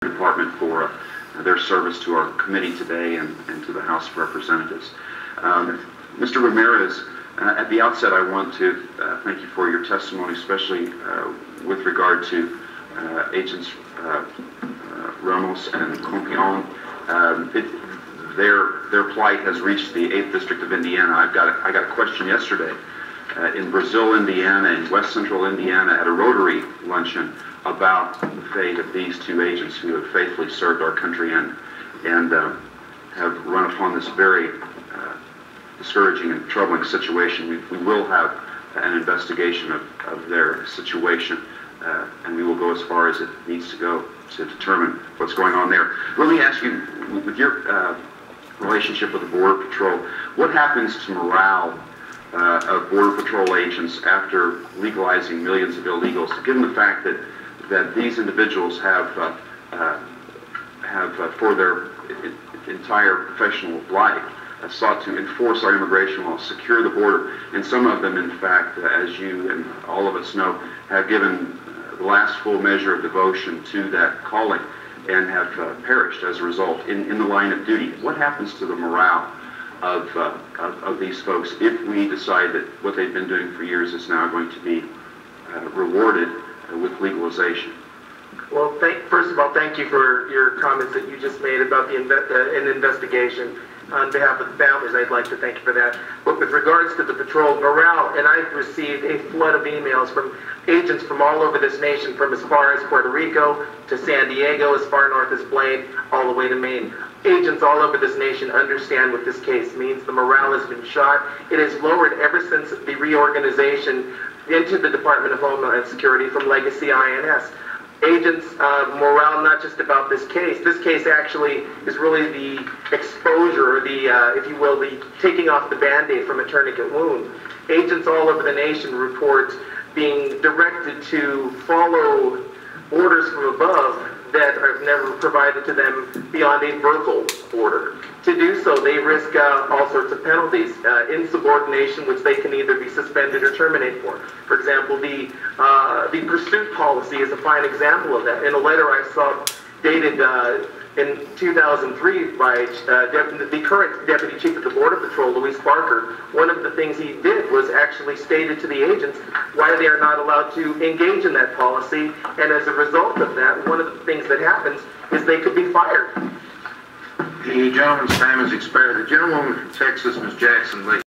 Department for their service to our committee today and to the House of Representatives. Mr. Ramirez, at the outset I want to thank you for your testimony, especially with regard to Agents Ramos and Compion. Their plight has reached the 8th District of Indiana. I got a question yesterday in Brazil, Indiana, in West Central Indiana, at a Rotary luncheon about the fate of these two agents who have faithfully served our country and have run upon this very discouraging and troubling situation. We will have an investigation of their situation, and we will go as far as it needs to go to determine what's going on there. Let me ask you, with your relationship with the Border Patrol, what happens to morale of Border Patrol agents after legalizing millions of illegals, given the fact that these individuals have for their entire professional life sought to enforce our immigration laws, secure the border, and some of them, in fact, as you and all of us know, have given the last full measure of devotion to that calling and have perished as a result in the line of duty. What happens to the morale of these folks if we decide that what they've been doing for years is now going to be rewarded with legalization? Well, first of all, thank you for your comments that you just made about an investigation. On behalf of the families, I'd like to thank you for that. But with regards to the patrol morale, and I've received a flood of emails from agents from all over this nation, from as far as Puerto Rico to San Diego, as far north as Blaine, all the way to Maine. Agents all over this nation understand what this case means. The morale has been shot. It has lowered ever since the reorganization into the Department of Homeland Security from Legacy INS. Agents' morale, not just about this case. This case actually is really the exposure, if you will, the taking off the Band-Aid from a tourniquet wound. Agents all over the nation report being directed to follow orders from above that are never provided to them beyond a verbal order. To do so, they risk all sorts of penalties, insubordination, which they can either be suspended or terminated for. For example, the pursuit policy is a fine example of that. In a letter I saw dated in 2003 by the current Deputy Chief of the Border Patrol, Luis Barker, one of the things he did was actually stated to the agents why they are not allowed to engage in that policy, and as a result of that, one of the things that happens is they could be fired. The gentleman's time has expired. The gentlewoman from Texas, Ms. Jackson Lee.